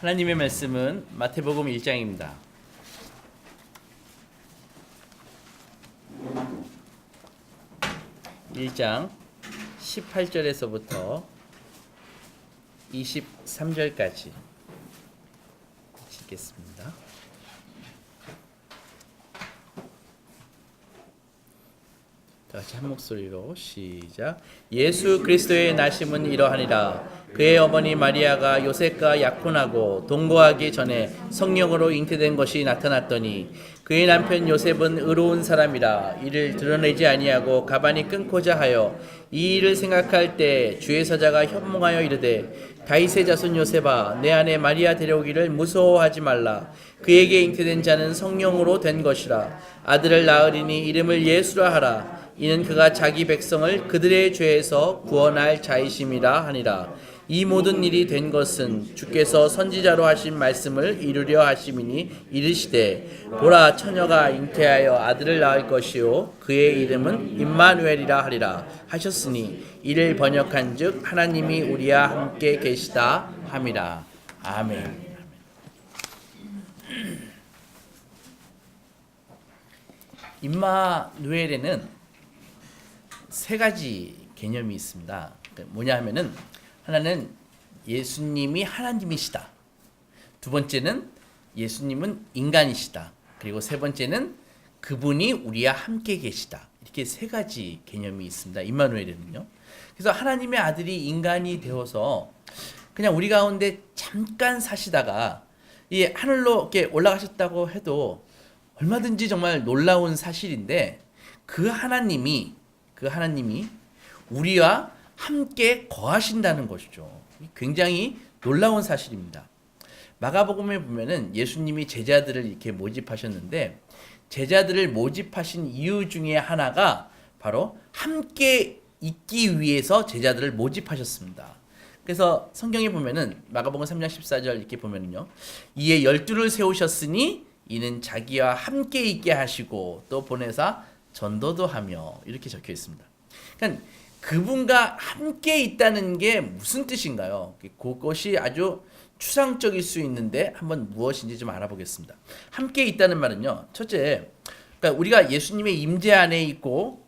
하나님의 말씀은 마태복음 1장입니다. 1장 18절에서부터 23절까지 읽겠습니다. 다 같이 한 목소리로 시작. 예수 그리스도의 나심은 이러하니라. 그의 어머니 마리아가 요셉과 약혼하고 동거하기 전에 성령으로 잉태된 것이 나타났더니 그의 남편 요셉은 의로운 사람이라 이를 드러내지 아니하고 가만히 끊고자 하여 이 일을 생각할 때 주의 사자가 현몽하여 이르되 다윗의 자손 요셉아 내 아내 마리아 데려오기를 무서워하지 말라. 그에게 잉태된 자는 성령으로 된 것이라. 아들을 낳으리니 이름을 예수라 하라. 이는 그가 자기 백성을 그들의 죄에서 구원할 자이심이라 하니라. 이 모든 일이 된 것은 주께서 선지자로 하신 말씀을 이루려 하심이니 이르시되 보라 처녀가 잉태하여 아들을 낳을 것이요 그의 이름은 임마누엘이라 하리라 하셨으니 이를 번역한즉 하나님이 우리와 함께 계시다 함이라. 아멘. 임마누엘에는 세 가지 개념이 있습니다. 뭐냐 하면은 하나는 예수님이 하나님이시다. 두 번째는 예수님은 인간이시다. 그리고 세 번째는 그분이 우리와 함께 계시다. 이렇게 세 가지 개념이 있습니다. 임마누엘에는요. 그래서 하나님의 아들이 인간이 되어서 그냥 우리 가운데 잠깐 사시다가 이 하늘로 이렇게 올라가셨다고 해도 얼마든지 정말 놀라운 사실인데 그 하나님이 우리와 함께 거하신다는 것이죠. 굉장히 놀라운 사실입니다. 마가복음에 보면은 예수님이 제자들을 이렇게 모집하셨는데 제자들을 모집하신 이유 중에 하나가 바로 함께 있기 위해서 제자들을 모집하셨습니다. 그래서 성경에 보면은 마가복음 3장 14절 이렇게 보면은요. 이에 12를 세우셨으니 이는 자기와 함께 있게 하시고 또 보내사 전도도 하며 이렇게 적혀 있습니다. 그러니까 그분과 함께 있다는 게 무슨 뜻인가요? 그것이 아주 추상적일 수 있는데 한번 무엇인지 좀 알아보겠습니다. 함께 있다는 말은요. 첫째, 그러니까 우리가 예수님의 임재 안에 있고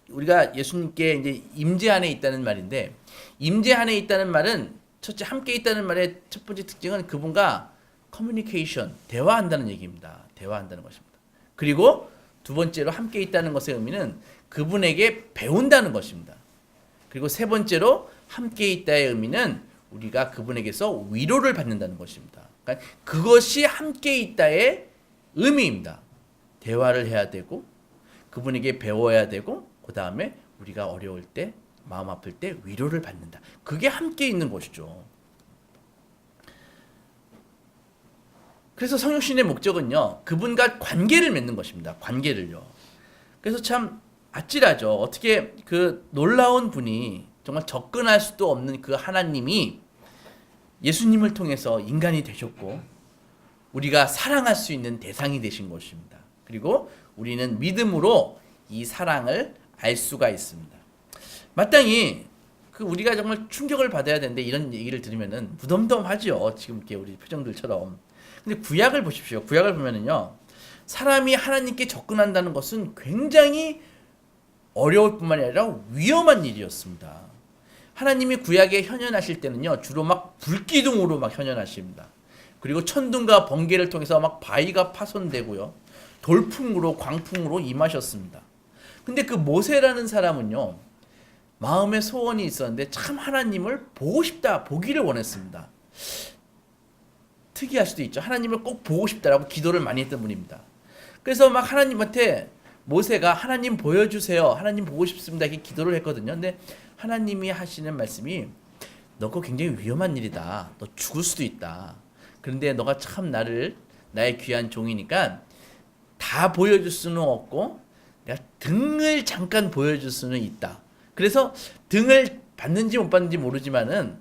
우리가 예수님께 이제 임재 안에 있다는 말인데 임재 안에 있다는 말은 첫째 함께 있다는 말의 첫 번째 특징은 그분과 커뮤니케이션, 대화한다는 얘기입니다. 대화한다는 것입니다. 그리고 두 번째로 함께 있다는 것의 의미는 그분에게 배운다는 것입니다. 그리고 세 번째로 함께 있다의 의미는 우리가 그분에게서 위로를 받는다는 것입니다. 그러니까 그것이 함께 있다의 의미입니다. 대화를 해야 되고 그분에게 배워야 되고 그 다음에 우리가 어려울 때 마음 아플 때 위로를 받는다. 그게 함께 있는 것이죠. 그래서 성육신의 목적은요. 그분과 관계를 맺는 것입니다. 관계를요. 그래서 참 아찔하죠. 어떻게 그 놀라운 분이 정말 접근할 수도 없는 그 하나님이 예수님을 통해서 인간이 되셨고 우리가 사랑할 수 있는 대상이 되신 것입니다. 그리고 우리는 믿음으로 이 사랑을 알 수가 있습니다. 마땅히 우리가 정말 충격을 받아야 되는데 이런 얘기를 들으면은 무덤덤하죠. 지금 이렇게 우리 표정들처럼. 근데 구약을 보십시오. 구약을 보면은요. 사람이 하나님께 접근한다는 것은 굉장히 어려울 뿐만이 아니라 위험한 일이었습니다. 하나님이 구약에 현현하실 때는요. 주로 막 불기둥으로 막 현현하십니다. 그리고 천둥과 번개를 통해서 막 바위가 파손되고요. 돌풍으로 광풍으로 임하셨습니다. 근데 그 모세라는 사람은요. 마음의 소원이 있었는데 참 하나님을 보고 싶다. 보기를 원했습니다. 특이할 수도 있죠. 하나님을 꼭 보고 싶다라고 기도를 많이 했던 분입니다. 그래서 막 하나님한테 모세가 하나님 보여주세요. 하나님 보고 싶습니다. 이렇게 기도를 했거든요. 근데 하나님이 하시는 말씀이 너 그거 굉장히 위험한 일이다. 너 죽을 수도 있다. 그런데 너가 참 나의 귀한 종이니까 다 보여줄 수는 없고 내가 등을 잠깐 보여줄 수는 있다. 그래서 등을 봤는지 못 봤는지 모르지만은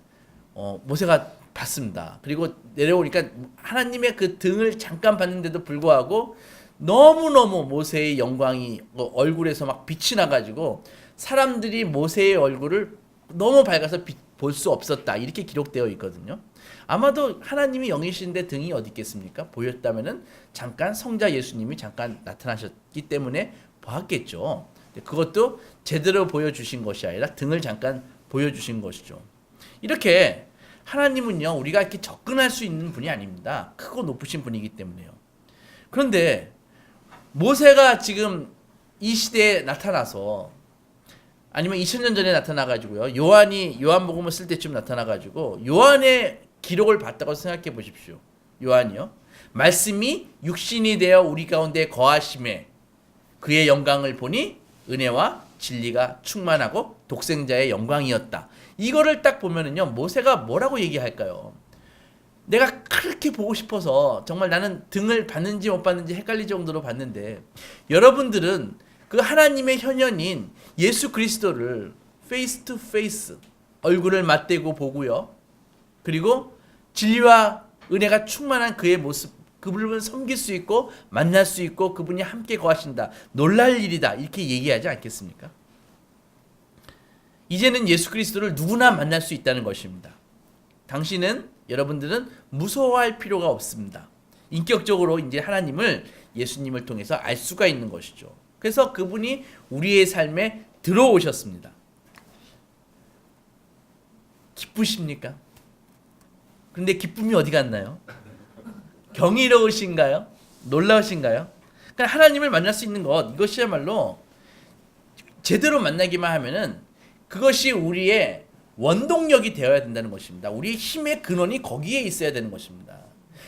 모세가 봤습니다. 그리고 내려오니까 하나님의 그 등을 잠깐 봤는데도 불구하고 너무너무 모세의 영광이 얼굴에서 막 빛이 나가지고 사람들이 모세의 얼굴을 너무 밝아서 볼 수 없었다. 이렇게 기록되어 있거든요. 아마도 하나님이 영이신데 등이 어디 있겠습니까? 보였다면은 잠깐 성자 예수님이 잠깐 나타나셨기 때문에 보았겠죠. 그것도 제대로 보여주신 것이 아니라 등을 잠깐 보여주신 것이죠. 이렇게 하나님은요, 우리가 이렇게 접근할 수 있는 분이 아닙니다. 크고 높으신 분이기 때문에요. 그런데 모세가 지금 이 시대에 나타나서, 아니면 2000년 전에 나타나가지고요, 요한복음을 쓸 때쯤 나타나가지고 요한의 기록을 봤다고 생각해 보십시오. 요한이요, 말씀이 육신이 되어 우리 가운데 거하심에 그의 영광을 보니 은혜와 진리가 충만하고 독생자의 영광이었다. 이거를 딱 보면은요, 모세가 뭐라고 얘기할까요? 내가 그렇게 보고 싶어서 정말 나는 등을 봤는지 못 봤는지 헷갈릴 정도로 봤는데, 여러분들은 그 하나님의 현현인 예수 그리스도를 페이스 투 페이스, 얼굴을 맞대고 보고요, 그리고 진리와 은혜가 충만한 그의 모습, 그분을 섬길 수 있고 만날 수 있고 그분이 함께 거하신다. 놀랄 일이다. 이렇게 얘기하지 않겠습니까? 이제는 예수 그리스도를 누구나 만날 수 있다는 것입니다. 여러분들은 무서워할 필요가 없습니다. 인격적으로 이제 하나님을, 예수님을 통해서 알 수가 있는 것이죠. 그래서 그분이 우리의 삶에 들어오셨습니다. 기쁘십니까? 그런데 기쁨이 어디 갔나요? 경이로우신가요? 놀라우신가요? 그러니까 하나님을 만날 수 있는 것, 이것이야말로 제대로 만나기만 하면은 그것이 우리의 원동력이 되어야 된다는 것입니다. 우리의 힘의 근원이 거기에 있어야 되는 것입니다.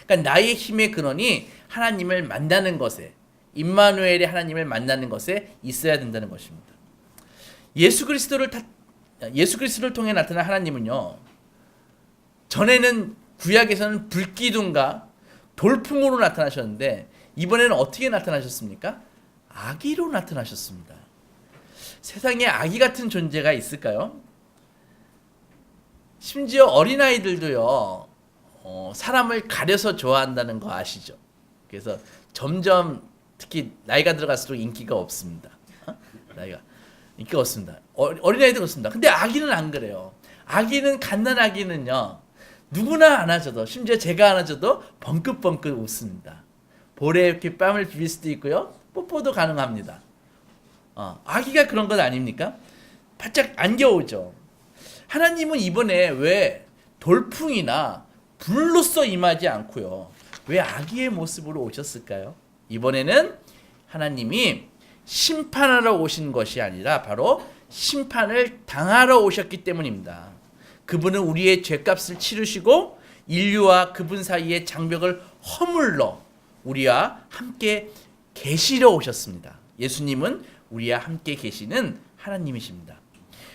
그러니까 나의 힘의 근원이 하나님을 만나는 것에, 임마누엘의 하나님을 만나는 것에 있어야 된다는 것입니다. 예수 그리스도를 통해 나타난 하나님은요, 전에는 구약에서는 불기둥과 돌풍으로 나타나셨는데 이번에는 어떻게 나타나셨습니까? 아기로 나타나셨습니다. 세상에 아기 같은 존재가 있을까요? 심지어 어린아이들도요, 사람을 가려서 좋아한다는 거 아시죠? 그래서 점점 특히 나이가 들어갈수록 인기가 없습니다. 인기가 없습니다. 어린아이도 그렇습니다. 근데 아기는 안 그래요. 아기는, 갓난 아기는요, 누구나 안아줘도, 심지어 제가 안아줘도 벙긋벙긋 웃습니다. 볼에 이렇게 뺨을 비빌 수도 있고요, 뽀뽀도 가능합니다. 아기가 그런 것 아닙니까? 바짝 안겨오죠. 하나님은 이번에 왜 돌풍이나 불로써 임하지 않고요, 왜 아기의 모습으로 오셨을까요? 이번에는 하나님이 심판하러 오신 것이 아니라 바로 심판을 당하러 오셨기 때문입니다. 그분은 우리의 죄값을 치르시고 인류와 그분 사이의 장벽을 허물러 우리와 함께 계시려 오셨습니다. 예수님은 우리와 함께 계시는 하나님이십니다.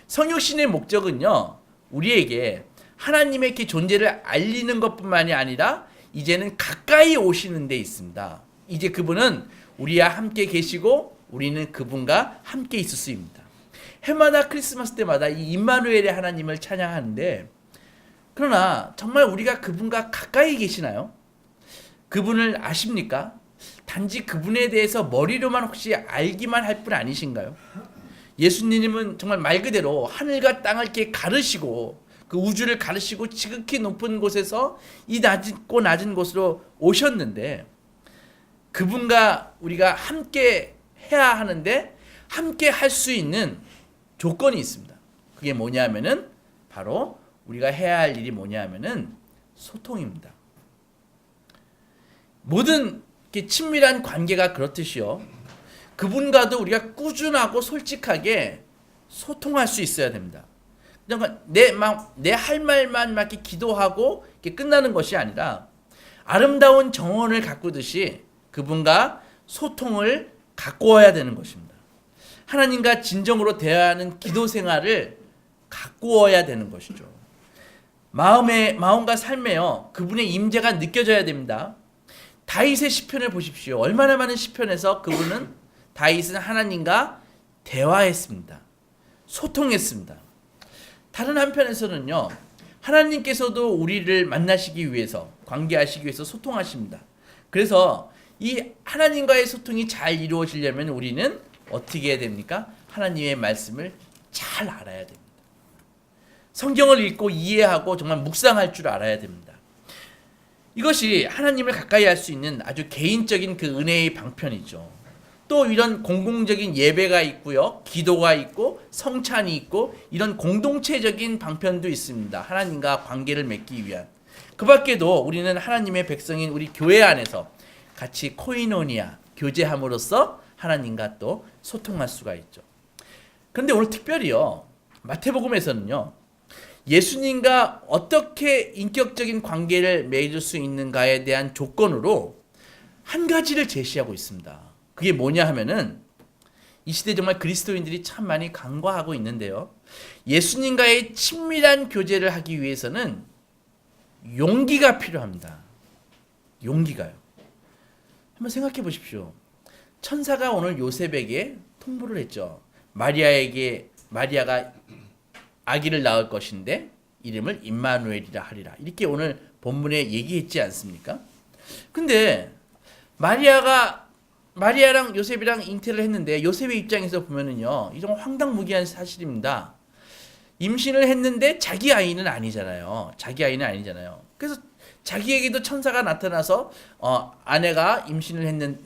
성육신의 목적은요, 우리에게 하나님의 그 존재를 알리는 것뿐만이 아니라 이제는 가까이 오시는 데 있습니다. 이제 그분은 우리와 함께 계시고 우리는 그분과 함께 있을 수 있습니다. 해마다 크리스마스 때마다 이 임마누엘의 하나님을 찬양하는데, 그러나 정말 우리가 그분과 가까이 계시나요? 그분을 아십니까? 단지 그분에 대해서 머리로만 혹시 알기만 할 뿐 아니신가요? 예수님은 정말 말 그대로 하늘과 땅을 이렇게 가르시고 그 우주를 가르시고 지극히 높은 곳에서 이 낮고 낮은 곳으로 오셨는데, 그분과 우리가 함께 해야 하는데 함께 할 수 있는 조건이 있습니다. 그게 뭐냐면은 바로 우리가 해야 할 일이 뭐냐면은 소통입니다. 모든 친밀한 관계가 그렇듯이요, 그분과도 우리가 꾸준하고 솔직하게 소통할 수 있어야 됩니다. 그러니까 내 할 말만 막 이렇게 기도하고 이렇게 끝나는 것이 아니라 아름다운 정원을 가꾸듯이 그분과 소통을 가꾸어야 되는 것입니다. 하나님과 진정으로 대화하는 기도 생활을 가꾸어야 되는 것이죠. 마음과 삶에요, 그분의 임재가 느껴져야 됩니다. 다윗의 시편을 보십시오. 얼마나 많은 시편에서 다윗은 하나님과 대화했습니다. 소통했습니다. 다른 한편에서는요, 하나님께서도 우리를 만나시기 위해서, 관계하시기 위해서 소통하십니다. 그래서 이 하나님과의 소통이 잘 이루어지려면 우리는 어떻게 해야 됩니까? 하나님의 말씀을 잘 알아야 됩니다. 성경을 읽고 이해하고 정말 묵상할 줄 알아야 됩니다. 이것이 하나님을 가까이 할 수 있는 아주 개인적인 그 은혜의 방편이죠. 또 이런 공공적인 예배가 있고요. 기도가 있고 성찬이 있고 이런 공동체적인 방편도 있습니다. 하나님과 관계를 맺기 위한. 그 밖에도 우리는 하나님의 백성인 우리 교회 안에서 같이 코이노니아, 교제함으로써 하나님과 또 소통할 수가 있죠. 그런데 오늘 특별히요. 마태복음에서는요. 예수님과 어떻게 인격적인 관계를 맺을 수 있는가에 대한 조건으로 한 가지를 제시하고 있습니다. 그게 뭐냐 하면은 이 시대 정말 그리스도인들이 참 많이 간과하고 있는데요. 예수님과의 친밀한 교제를 하기 위해서는 용기가 필요합니다. 용기가요. 한번 생각해 보십시오. 천사가 오늘 요셉에게 통보를 했죠. 마리아가 아기를 낳을 것인데 이름을 임마누엘이라 하리라. 이렇게 오늘 본문에 얘기했지 않습니까? 근데 마리아랑 요셉이랑 잉태를 했는데 요셉의 입장에서 보면은요. 이런 황당무계한 사실입니다. 임신을 했는데 자기 아이는 아니잖아요. 그래서 자기에게도 천사가 나타나서 아내가 임신을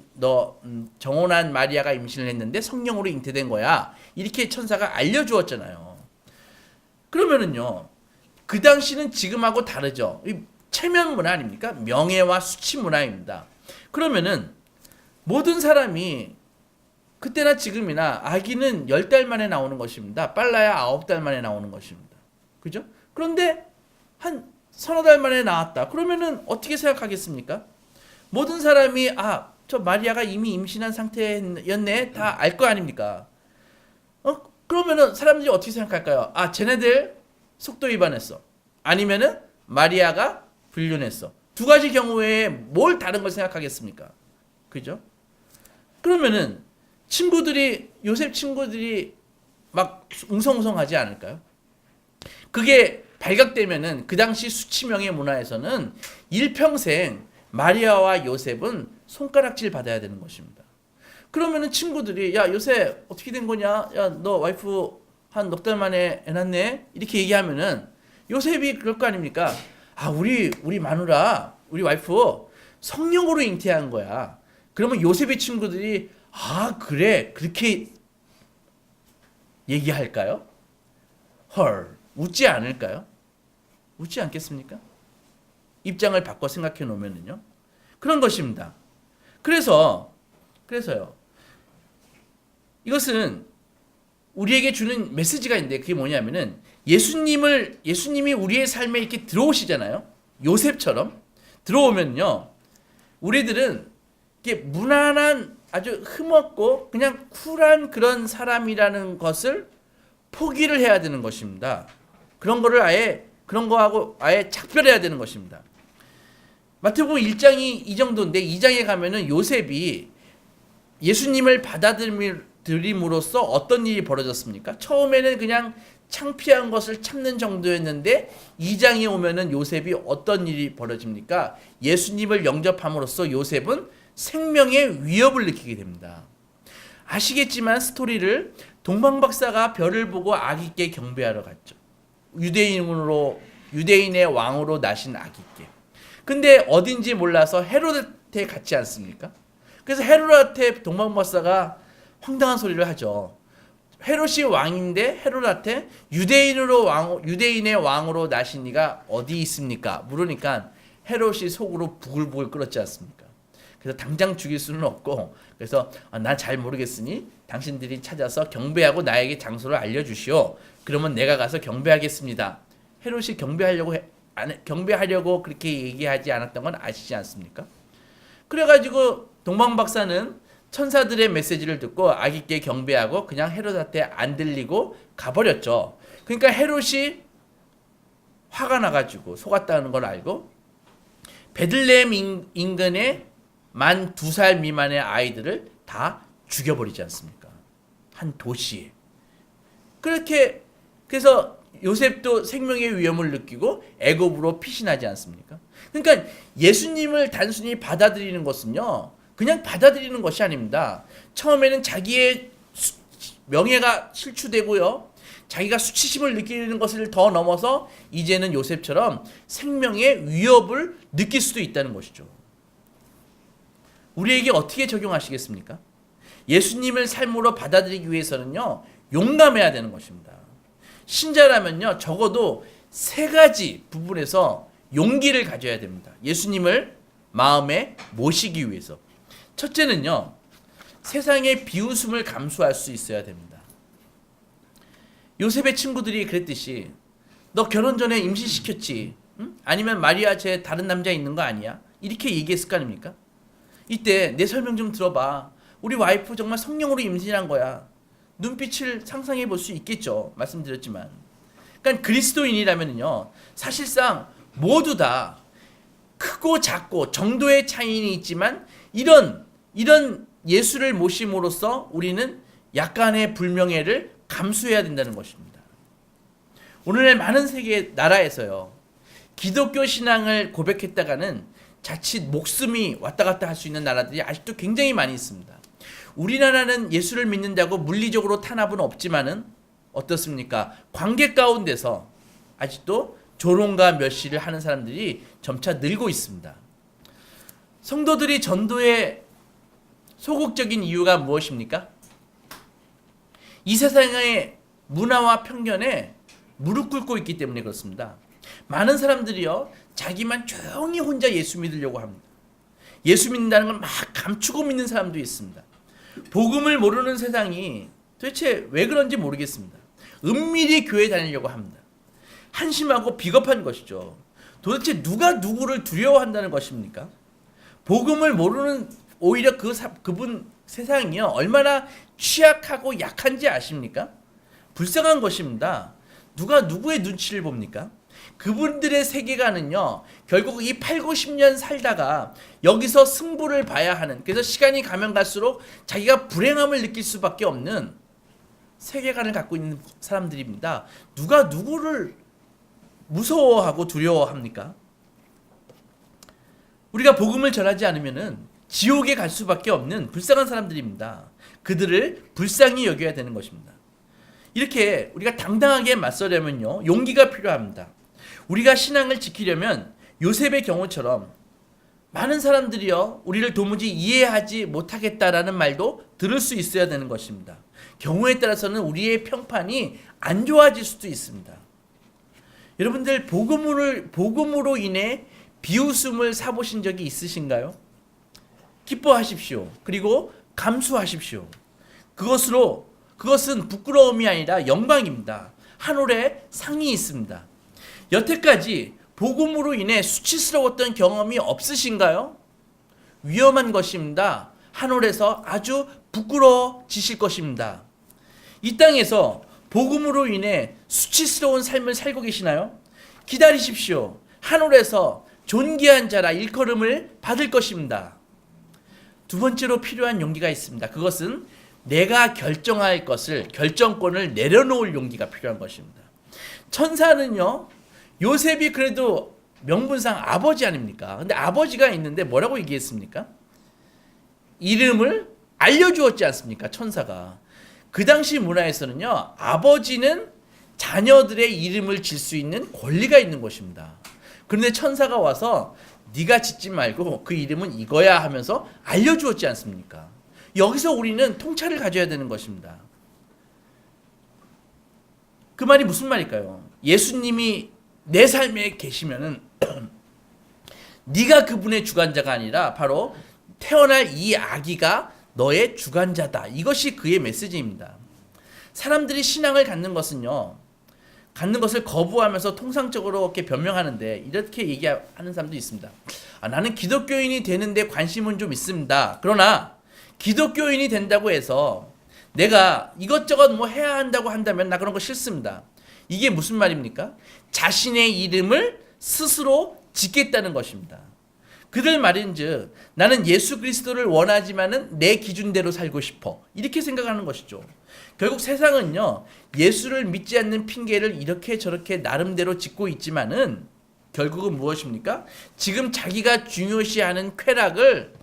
정혼한 마리아가 임신을 했는데 성령으로 잉태된 거야. 이렇게 천사가 알려주었잖아요. 그러면은요. 그 당시는 지금하고 다르죠. 체면 문화 아닙니까? 명예와 수치 문화입니다. 그러면은 모든 사람이 그때나 지금이나 아기는 10달 만에 나오는 것입니다. 빨라야 9달 만에 나오는 것입니다. 그죠? 그런데 한 서너 달 만에 나왔다. 그러면은 어떻게 생각하겠습니까? 모든 사람이 저 마리아가 이미 임신한 상태였네. 다 알 거 아닙니까? 그러면은 사람들이 어떻게 생각할까요? 쟤네들 속도 위반했어. 아니면은 마리아가 불륜했어. 두 가지 경우에 뭘 다른 걸 생각하겠습니까? 그죠? 그러면은 요셉 친구들이 막 웅성웅성하지 않을까요? 그게 발각되면은 그 당시 수치명예 문화에서는 일평생 마리아와 요셉은 손가락질 받아야 되는 것입니다. 그러면은 친구들이 야 요셉 어떻게 된 거냐? 야 너 와이프 한 넉 달 만에 애 낳네? 이렇게 얘기하면은 요셉이 그럴 거 아닙니까? 우리 마누라 우리 와이프 성령으로 잉태한 거야. 그러면 요셉의 친구들이 그래 그렇게 얘기할까요? 웃지 않을까요? 웃지 않겠습니까? 입장을 바꿔 생각해 놓으면요. 그런 것입니다. 그래서요. 이것은 우리에게 주는 메시지가 있는데 그게 뭐냐면은 예수님이 우리의 삶에 이렇게 들어오시잖아요. 요셉처럼 들어오면요. 우리들은 이렇게 무난한 아주 흠없고 그냥 쿨한 그런 사람이라는 것을 포기를 해야 되는 것입니다. 그런 거하고 아예 작별해야 되는 것입니다. 마태복음 1장이 이 정도인데 2장에 가면은 요셉이 예수님을 받아들임으로써 어떤 일이 벌어졌습니까? 처음에는 그냥 창피한 것을 참는 정도였는데 2장에 오면은 요셉이 어떤 일이 벌어집니까? 예수님을 영접함으로써 요셉은 생명의 위협을 느끼게 됩니다. 아시겠지만 스토리를 동방박사가 별을 보고 아기께 경배하러 갔죠. 유대인의 왕으로 나신 아기께. 근데 어딘지 몰라서 헤로드한테 갔지 않습니까? 그래서 헤로드한테 동방박사가 황당한 소리를 하죠. 헤롯이 왕인데 헤롯한테 유대인의 왕으로 나신 이가 어디 있습니까? 물으니까 헤롯이 속으로 부글부글 끓었지 않습니까? 그래서 당장 죽일 수는 없고 그래서 난 잘 모르겠으니 당신들이 찾아서 경배하고 나에게 장소를 알려주시오. 그러면 내가 가서 경배하겠습니다. 헤롯이 경배하려고 그렇게 얘기하지 않았던 건 아시지 않습니까? 그래가지고 동방박사는 천사들의 메시지를 듣고 아기께 경배하고 그냥 헤롯한테 안 들리고 가버렸죠. 그러니까 헤롯이 화가 나가지고 속았다는 걸 알고 베들레헴 인근의 만 2살 미만의 아이들을 다 죽여버리지 않습니까? 한 도시에. 그래서 요셉도 생명의 위험을 느끼고 애굽으로 피신하지 않습니까? 그러니까 예수님을 단순히 받아들이는 것은요. 그냥 받아들이는 것이 아닙니다. 처음에는 자기의 명예가 실추되고요. 자기가 수치심을 느끼는 것을 더 넘어서 이제는 요셉처럼 생명의 위협을 느낄 수도 있다는 것이죠. 우리에게 어떻게 적용하시겠습니까? 예수님을 삶으로 받아들이기 위해서는요, 용감해야 되는 것입니다. 신자라면요, 적어도 세 가지 부분에서 용기를 가져야 됩니다. 예수님을 마음에 모시기 위해서. 첫째는요, 세상의 비웃음을 감수할 수 있어야 됩니다. 요셉의 친구들이 그랬듯이 너 결혼 전에 임신시켰지? 응? 아니면 마리아 쟤 다른 남자 있는 거 아니야? 이렇게 얘기했을 거 아닙니까? 이때 내 설명 좀 들어봐. 우리 와이프 정말 성령으로 임신한 거야. 눈빛을 상상해 볼 수 있겠죠. 말씀드렸지만. 그러니까 그리스도인이라면요, 사실상 모두 다 크고 작고 정도의 차이는 있지만 이런 예수를 모심으로써 우리는 약간의 불명예를 감수해야 된다는 것입니다. 오늘날 많은 세계 나라에서요, 기독교 신앙을 고백했다가는 자칫 목숨이 왔다 갔다 할 수 있는 나라들이 아직도 굉장히 많이 있습니다. 우리나라는 예수를 믿는다고 물리적으로 탄압은 없지만은 어떻습니까? 관계 가운데서 아직도 조롱과 멸시를 하는 사람들이 점차 늘고 있습니다. 성도들이 전도에 소극적인 이유가 무엇입니까? 이 세상의 문화와 편견에 무릎 꿇고 있기 때문에 그렇습니다. 많은 사람들이요, 자기만 조용히 혼자 예수 믿으려고 합니다. 예수 믿는다는 걸 막 감추고 믿는 사람도 있습니다. 복음을 모르는 세상이 도대체 왜 그런지 모르겠습니다. 은밀히 교회 다니려고 합니다. 한심하고 비겁한 것이죠. 도대체 누가 누구를 두려워한다는 것입니까? 복음을 모르는 오히려 그분 세상이요, 얼마나 취약하고 약한지 아십니까? 불쌍한 것입니다. 누가 누구의 눈치를 봅니까? 그분들의 세계관은요, 결국 이 8, 90년 살다가 여기서 승부를 봐야 하는, 그래서 시간이 가면 갈수록 자기가 불행함을 느낄 수밖에 없는 세계관을 갖고 있는 사람들입니다. 누가 누구를 무서워하고 두려워합니까? 우리가 복음을 전하지 않으면은 지옥에 갈 수밖에 없는 불쌍한 사람들입니다. 그들을 불쌍히 여겨야 되는 것입니다. 이렇게 우리가 당당하게 맞서려면요, 용기가 필요합니다. 우리가 신앙을 지키려면 요셉의 경우처럼 많은 사람들이요, 우리를 도무지 이해하지 못하겠다라는 말도 들을 수 있어야 되는 것입니다. 경우에 따라서는 우리의 평판이 안 좋아질 수도 있습니다. 여러분들, 복음으로 인해 비웃음을 사보신 적이 있으신가요? 기뻐하십시오. 그리고 감수하십시오. 그것은 부끄러움이 아니라 영광입니다. 하늘에 상이 있습니다. 여태까지 복음으로 인해 수치스러웠던 경험이 없으신가요? 위험한 것입니다. 하늘에서 아주 부끄러워지실 것입니다. 이 땅에서 복음으로 인해 수치스러운 삶을 살고 계시나요? 기다리십시오. 하늘에서 존귀한 자라 일컬음을 받을 것입니다. 두 번째로 필요한 용기가 있습니다. 그것은 내가 결정할 것을, 결정권을 내려놓을 용기가 필요한 것입니다. 천사는요, 요셉이 그래도 명분상 아버지 아닙니까? 근데 아버지가 있는데 뭐라고 얘기했습니까? 이름을 알려주었지 않습니까? 천사가. 그 당시 문화에서는요, 아버지는 자녀들의 이름을 질 수 있는 권리가 있는 것입니다. 그런데 천사가 와서 네가 짓지 말고 그 이름은 이거야 하면서 알려주었지 않습니까? 여기서 우리는 통찰을 가져야 되는 것입니다. 그 말이 무슨 말일까요? 예수님이 내 삶에 계시면은 네가 그분의 주관자가 아니라 바로 태어날 이 아기가 너의 주관자다. 이것이 그의 메시지입니다. 사람들이 신앙을 갖는 것을 거부하면서 통상적으로 이렇게 변명하는데 이렇게 얘기하는 사람도 있습니다. 나는 기독교인이 되는데 관심은 좀 있습니다. 그러나 기독교인이 된다고 해서 내가 이것저것 뭐 해야 한다고 한다면 나 그런 거 싫습니다. 이게 무슨 말입니까? 자신의 이름을 스스로 짓겠다는 것입니다. 그들 말인즉 나는 예수 그리스도를 원하지만은 내 기준대로 살고 싶어. 이렇게 생각하는 것이죠. 결국 세상은요, 예수를 믿지 않는 핑계를 이렇게 저렇게 나름대로 짓고 있지만은 결국은 무엇입니까? 지금 자기가 중요시하는 쾌락을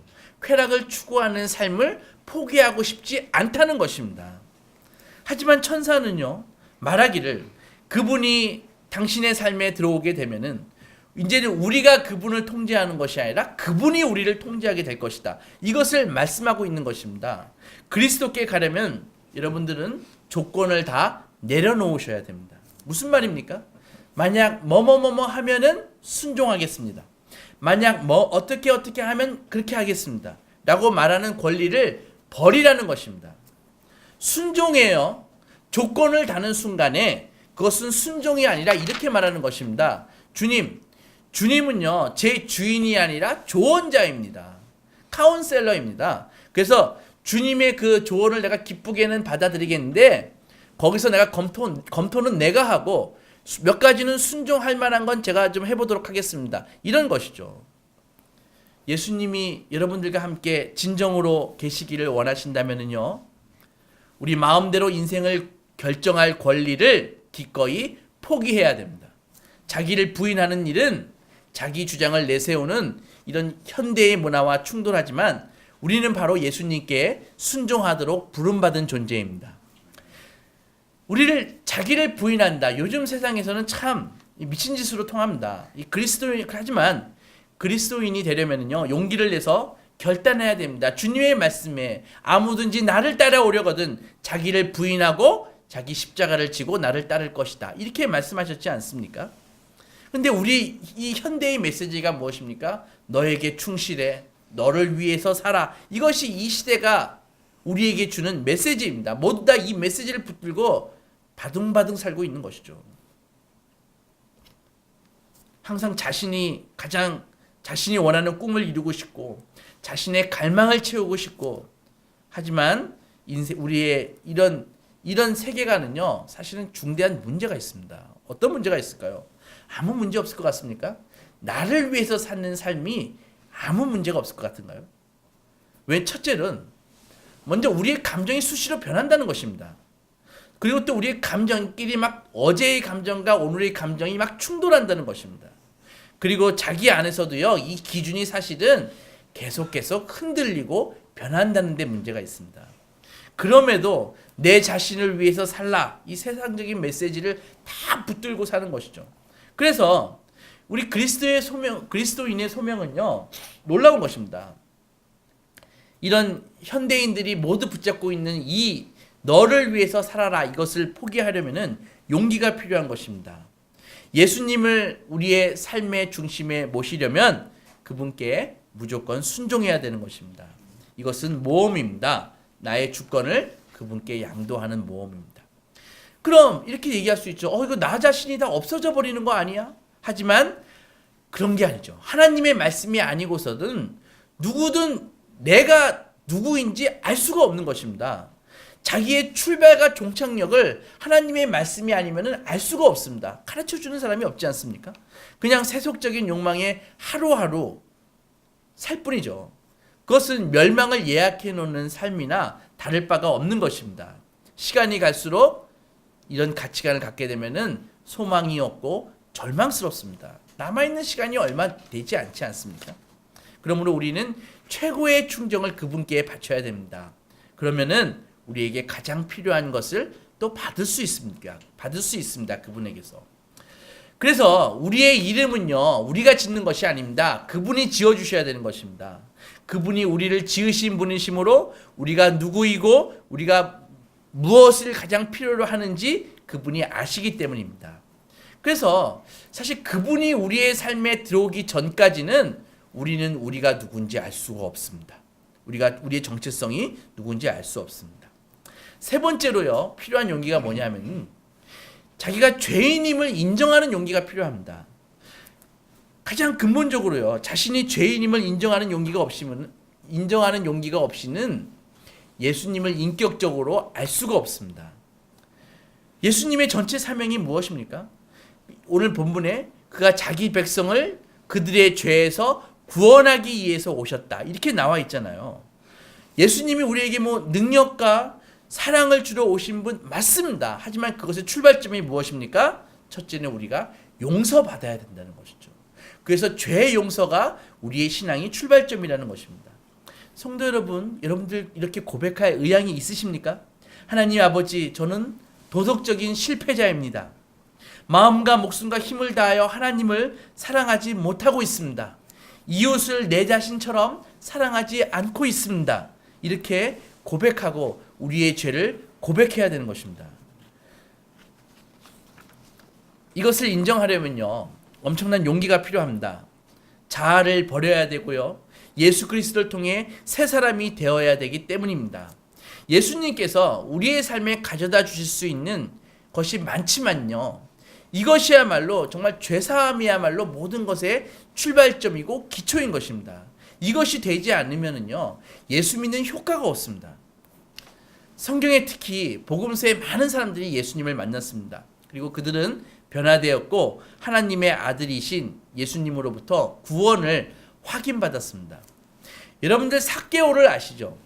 추구하는 삶을 포기하고 싶지 않다는 것입니다. 하지만 천사는요, 말하기를 그분이 당신의 삶에 들어오게 되면은 이제는 우리가 그분을 통제하는 것이 아니라 그분이 우리를 통제하게 될 것이다. 이것을 말씀하고 있는 것입니다. 그리스도께 가려면 여러분들은 조건을 다 내려놓으셔야 됩니다. 무슨 말입니까? 만약 뭐뭐뭐뭐 하면은 순종하겠습니다. 만약 어떻게 하면 그렇게 하겠습니다. 라고 말하는 권리를 버리라는 것입니다. 순종해요. 조건을 다는 순간에 그것은 순종이 아니라 이렇게 말하는 것입니다. 주님은요, 제 주인이 아니라 조언자입니다. 카운셀러입니다. 그래서 주님의 그 조언을 내가 기쁘게는 받아들이겠는데 거기서 내가 검토는 내가 하고 몇 가지는 순종할 만한 건 제가 좀 해보도록 하겠습니다. 이런 것이죠. 예수님이 여러분들과 함께 진정으로 계시기를 원하신다면요, 우리 마음대로 인생을 결정할 권리를 기꺼이 포기해야 됩니다. 자기를 부인하는 일은 자기 주장을 내세우는 이런 현대의 문화와 충돌하지만 우리는 바로 예수님께 순종하도록 부름받은 존재입니다. 우리를 자기를 부인한다. 요즘 세상에서는 참 미친 짓으로 통합니다. 하지만 그리스도인이 되려면요, 용기를 내서 결단해야 됩니다. 주님의 말씀에 아무든지 나를 따라오려거든 자기를 부인하고 자기 십자가를 지고 나를 따를 것이다. 이렇게 말씀하셨지 않습니까? 근데 우리 이 현대의 메시지가 무엇입니까? 너에게 충실해. 너를 위해서 살아. 이것이 이 시대가 우리에게 주는 메시지입니다. 모두 다 이 메시지를 붙들고 바둥바둥 살고 있는 것이죠. 항상 자신이 원하는 꿈을 이루고 싶고 자신의 갈망을 채우고 싶고 하지만 우리의 이런 세계관은요, 사실은 중대한 문제가 있습니다. 어떤 문제가 있을까요? 아무 문제 없을 것 같습니까? 나를 위해서 사는 삶이 아무 문제가 없을 것 같은가요? 왜? 첫째는 먼저 우리의 감정이 수시로 변한다는 것입니다. 그리고 또 우리의 감정끼리 막 어제의 감정과 오늘의 감정이 막 충돌한다는 것입니다. 그리고 자기 안에서도요, 이 기준이 사실은 계속 흔들리고 변한다는 데 문제가 있습니다. 그럼에도 내 자신을 위해서 살라, 이 세상적인 메시지를 다 붙들고 사는 것이죠. 그래서 우리 그리스도인의 소명은요, 놀라운 것입니다. 이런 현대인들이 모두 붙잡고 있는 이 너를 위해서 살아라, 이것을 포기하려면은 용기가 필요한 것입니다. 예수님을 우리의 삶의 중심에 모시려면 그분께 무조건 순종해야 되는 것입니다. 이것은 모험입니다. 나의 주권을 그분께 양도하는 모험입니다. 그럼 이렇게 얘기할 수 있죠. 이거 나 자신이 다 없어져 버리는 거 아니야? 하지만 그런 게 아니죠. 하나님의 말씀이 아니고서는 누구든 내가 누구인지 알 수가 없는 것입니다. 자기의 출발과 종착역을 하나님의 말씀이 아니면 알 수가 없습니다. 가르쳐주는 사람이 없지 않습니까? 그냥 세속적인 욕망에 하루하루 살 뿐이죠. 그것은 멸망을 예약해 놓는 삶이나 다를 바가 없는 것입니다. 시간이 갈수록 이런 가치관을 갖게 되면은 소망이 없고 절망스럽습니다. 남아있는 시간이 얼마 되지 않지 않습니까? 그러므로 우리는 최고의 충정을 그분께 바쳐야 됩니다. 그러면은 우리에게 가장 필요한 것을 또 받을 수 있습니다. 그분에게서. 그래서 우리의 이름은요, 우리가 짓는 것이 아닙니다. 그분이 지어주셔야 되는 것입니다. 그분이 우리를 지으신 분이시므로 우리가 누구이고 우리가 무엇을 가장 필요로 하는지 그분이 아시기 때문입니다. 그래서 사실 그분이 우리의 삶에 들어오기 전까지는 우리는 우리가 누군지 알 수가 없습니다. 우리의 정체성이 누군지 알 수 없습니다. 세 번째로요, 필요한 용기가 뭐냐면 자기가 죄인임을 인정하는 용기가 필요합니다. 가장 근본적으로요, 자신이 죄인임을 인정하는 용기가 없이는 예수님을 인격적으로 알 수가 없습니다. 예수님의 전체 사명이 무엇입니까? 오늘 본문에 그가 자기 백성을 그들의 죄에서 구원하기 위해서 오셨다, 이렇게 나와 있잖아요. 예수님이 우리에게 능력과 사랑을 주러 오신 분 맞습니다. 하지만 그것의 출발점이 무엇입니까? 첫째는 우리가 용서받아야 된다는 것이죠. 그래서 죄 용서가 우리의 신앙의 출발점이라는 것입니다. 성도 여러분, 여러분들 이렇게 고백할 의향이 있으십니까? 하나님 아버지, 저는 도덕적인 실패자입니다. 마음과 목숨과 힘을 다하여 하나님을 사랑하지 못하고 있습니다. 이웃을 내 자신처럼 사랑하지 않고 있습니다. 이렇게 고백하고 우리의 죄를 고백해야 되는 것입니다. 이것을 인정하려면요, 엄청난 용기가 필요합니다. 자아를 버려야 되고요, 예수 그리스도를 통해 새 사람이 되어야 되기 때문입니다. 예수님께서 우리의 삶에 가져다 주실 수 있는 것이 많지만요, 이것이야말로 정말 죄사함이야말로 모든 것의 출발점이고 기초인 것입니다. 이것이 되지 않으면요, 예수 믿는 효과가 없습니다. 성경에 특히 복음서에 많은 사람들이 예수님을 만났습니다. 그리고 그들은 변화되었고 하나님의 아들이신 예수님으로부터 구원을 확인받았습니다. 여러분들 삭개오를 아시죠?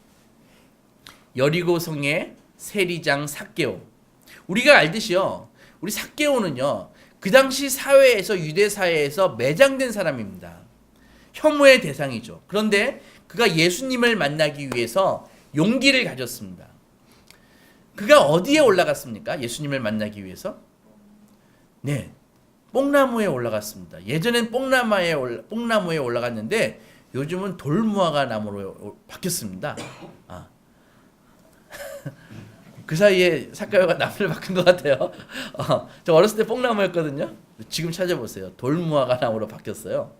여리고성의 세리장 삭개오. 우리가 알듯이요, 우리 삭개오는요, 그 당시 사회에서, 유대 사회에서 매장된 사람입니다. 혐오의 대상이죠. 그런데 그가 예수님을 만나기 위해서 용기를 가졌습니다. 그가 어디에 올라갔습니까? 예수님을 만나기 위해서? 네, 뽕나무에 올라갔습니다. 예전엔 뽕나무에 올라갔는데 요즘은 돌무화과 나무로 바뀌었습니다. 그 사이에 삭개오가 나무를 바꾼 것 같아요. 저 어렸을 때 뽕나무였거든요. 지금 찾아보세요. 돌무화과 나무로 바뀌었어요.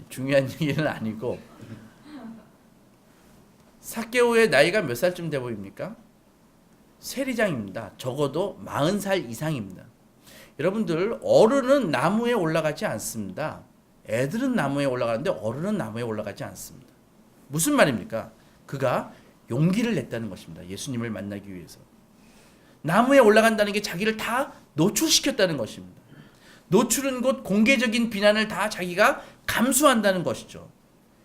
중요한 얘기는 아니고, 삭개오의 나이가 몇 살쯤 돼 보입니까? 세리장입니다. 적어도 40살 이상입니다. 여러분들, 어른은 나무에 올라가지 않습니다. 애들은 나무에 올라가는데 어른은 나무에 올라가지 않습니다. 무슨 말입니까? 그가 용기를 냈다는 것입니다. 예수님을 만나기 위해서. 나무에 올라간다는 게 자기를 다 노출시켰다는 것입니다. 노출은 곧 공개적인 비난을 다 자기가 감수한다는 것이죠.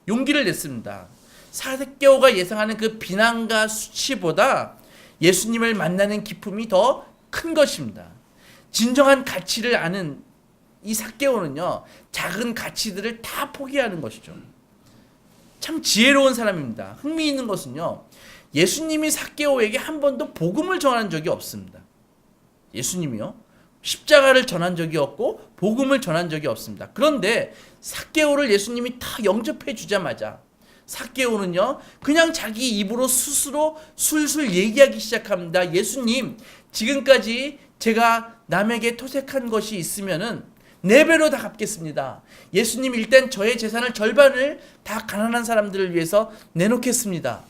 용기를 냈습니다. 삭개오가 예상하는 그 비난과 수치보다 예수님을 만나는 기쁨이 더 큰 것입니다. 진정한 가치를 아는 이 삭개오는요, 작은 가치들을 다 포기하는 것이죠. 참 지혜로운 사람입니다. 흥미있는 것은요, 예수님이 삭개오에게 한 번도 복음을 전한 적이 없습니다. 예수님이요, 십자가를 전한 적이 없고 복음을 전한 적이 없습니다. 그런데 삭개오를 예수님이 다 영접해 주자마자 삭개오는요, 그냥 자기 입으로 스스로 술술 얘기하기 시작합니다. 예수님, 지금까지 제가 남에게 토색한 것이 있으면은 4배로 다 갚겠습니다. 예수님, 일단 저의 재산을 절반을 다 가난한 사람들을 위해서 내놓겠습니다.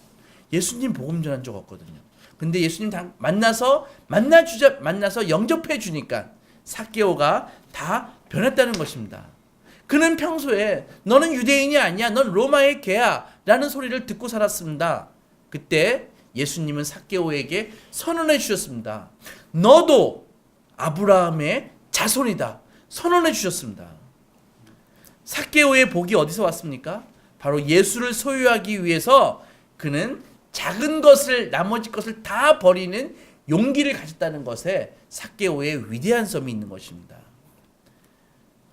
예수님 복음 전한 적 없거든요. 근데 예수님 만나서 영접해 주니까 삭개오가 다 변했다는 것입니다. 그는 평소에 너는 유대인이 아니야, 넌 로마의 개야 라는 소리를 듣고 살았습니다. 그때 예수님은 삭개오에게 선언해 주셨습니다. 너도 아브라함의 자손이다 선언해 주셨습니다. 삭개오의 복이 어디서 왔습니까? 바로 예수를 소유하기 위해서 그는 작은 것을, 나머지 것을 다 버리는 용기를 가졌다는 것에 삭개오의 위대한 점이 있는 것입니다.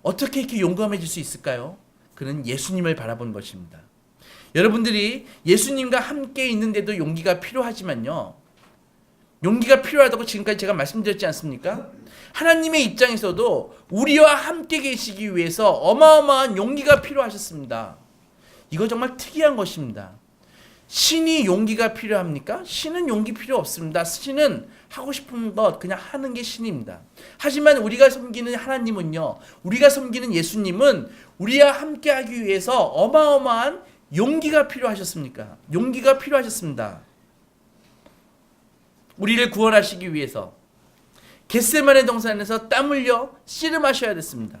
어떻게 이렇게 용감해질 수 있을까요? 그는 예수님을 바라본 것입니다. 여러분들이 예수님과 함께 있는데도 용기가 필요하지만요, 용기가 필요하다고 지금까지 제가 말씀드렸지 않습니까? 하나님의 입장에서도 우리와 함께 계시기 위해서 어마어마한 용기가 필요하셨습니다. 이거 정말 특이한 것입니다. 신이 용기가 필요합니까? 신은 용기 필요 없습니다. 신은 하고 싶은 것 그냥 하는 게 신입니다. 하지만 우리가 섬기는 하나님은요, 우리가 섬기는 예수님은 우리와 함께 하기 위해서 어마어마한 용기가 필요하셨습니까? 용기가 필요하셨습니다. 우리를 구원하시기 위해서 겟세마네 동산에서 땀 흘려 씨름하셔야 됐습니다.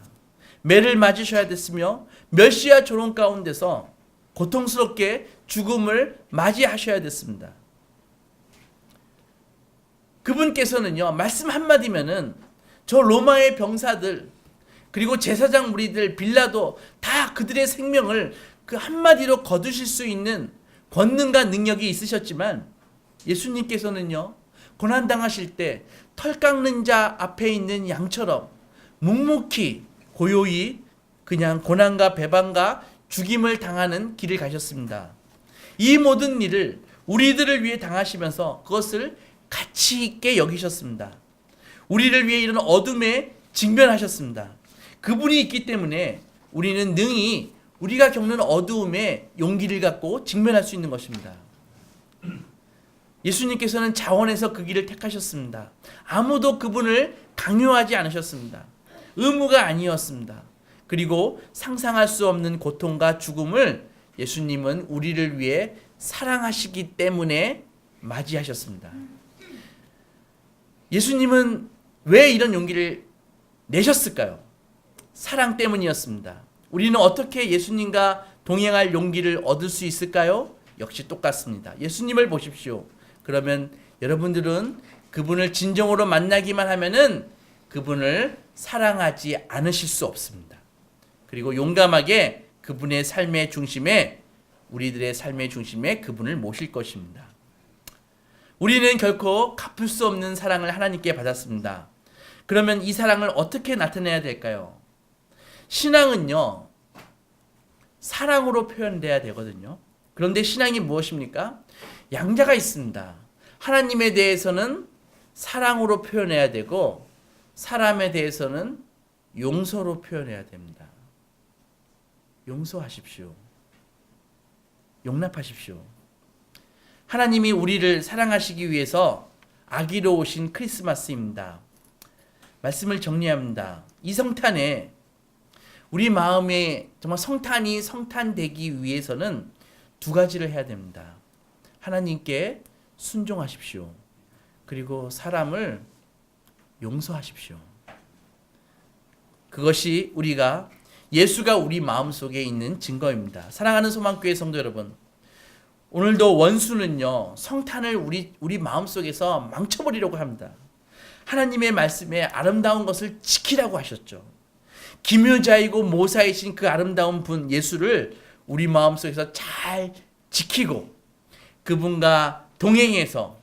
매를 맞으셔야 됐으며 멸시와 조롱 가운데서 고통스럽게 죽음을 맞이하셔야 됐습니다. 그분께서는요, 말씀 한마디면은 저 로마의 병사들, 그리고 제사장 무리들, 빌라도 다 그들의 생명을 그 한마디로 거두실 수 있는 권능과 능력이 있으셨지만, 예수님께서는요, 고난당하실 때 털 깎는 자 앞에 있는 양처럼 묵묵히 고요히 그냥 고난과 배반과 죽임을 당하는 길을 가셨습니다. 이 모든 일을 우리들을 위해 당하시면서 그것을 가치 있게 여기셨습니다. 우리를 위해 이런 어둠에 직면하셨습니다. 그분이 있기 때문에 우리는 능히 우리가 겪는 어두움에 용기를 갖고 직면할 수 있는 것입니다. 예수님께서는 자원해서 그 길을 택하셨습니다. 아무도 그분을 강요하지 않으셨습니다. 의무가 아니었습니다. 그리고 상상할 수 없는 고통과 죽음을 예수님은 우리를 위해 사랑하시기 때문에 맞이하셨습니다. 예수님은 왜 이런 용기를 내셨을까요? 사랑 때문이었습니다. 우리는 어떻게 예수님과 동행할 용기를 얻을 수 있을까요? 역시 똑같습니다. 예수님을 보십시오. 그러면 여러분들은 그분을 진정으로 만나기만 하면은 그분을 사랑하지 않으실 수 없습니다. 그리고 용감하게 그분의 삶의 중심에, 우리들의 삶의 중심에 그분을 모실 것입니다. 우리는 결코 갚을 수 없는 사랑을 하나님께 받았습니다. 그러면 이 사랑을 어떻게 나타내야 될까요? 신앙은요, 사랑으로 표현돼야 되거든요. 그런데 신앙이 무엇입니까? 양자가 있습니다. 하나님에 대해서는 사랑으로 표현해야 되고 사람에 대해서는 용서로 표현해야 됩니다. 용서하십시오. 용납하십시오. 하나님이 우리를 사랑하시기 위해서 아기로 오신 크리스마스입니다. 말씀을 정리합니다. 이 성탄에 우리 마음에 정말 성탄이 성탄되기 위해서는 두 가지를 해야 됩니다. 하나님께 순종하십시오. 그리고 사람을 용서하십시오. 그것이 우리가 예수가 우리 마음속에 있는 증거입니다. 사랑하는 소망교회 성도 여러분, 오늘도 원수는요, 성탄을 우리 마음속에서 망쳐버리려고 합니다. 하나님의 말씀에 아름다운 것을 지키라고 하셨죠. 기묘자이고 모사이신 그 아름다운 분 예수를 우리 마음속에서 잘 지키고 그분과 동행해서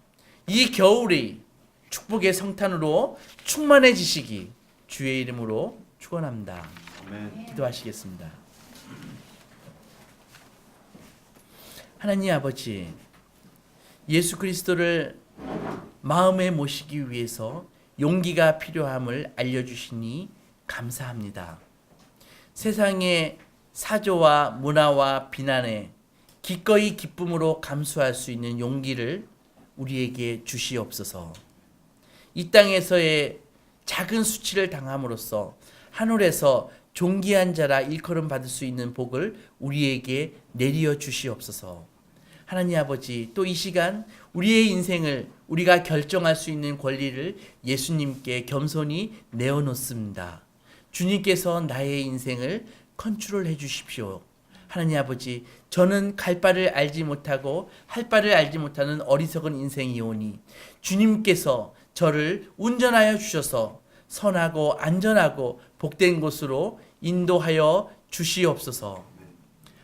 이 겨울이 축복의 성탄으로 충만해지시기 주의 이름으로 축원합니다. 아멘. 기도하시겠습니다. 하나님 아버지, 예수 그리스도를 마음에 모시기 위해서 용기가 필요함을 알려주시니 감사합니다. 세상의 사조와 문화와 비난에 기꺼이 기쁨으로 감수할 수 있는 용기를 우리에게 주시옵소서. 이 땅에서의 작은 수치를 당함으로써 하늘에서 존귀한 자라 일컬음 받을 수 있는 복을 우리에게 내려 주시옵소서. 하나님 아버지, 또 이 시간 우리의 인생을 우리가 결정할 수 있는 권리를 예수님께 겸손히 내어놓습니다. 주님께서 나의 인생을 컨트롤해 주십시오. 하나님 아버지, 저는 갈 바를 알지 못하고 할 바를 알지 못하는 어리석은 인생이오니 주님께서 저를 운전하여 주셔서 선하고 안전하고 복된 곳으로 인도하여 주시옵소서.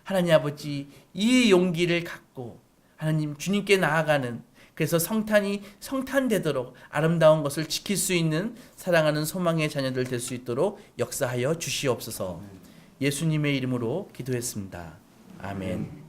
하나님 아버지, 이 용기를 갖고 하나님 주님께 나아가는, 그래서 성탄이 성탄되도록 아름다운 것을 지킬 수 있는 사랑하는 소망의 자녀들 될 수 있도록 역사하여 주시옵소서. 예수님의 이름으로 기도했습니다. 아멘.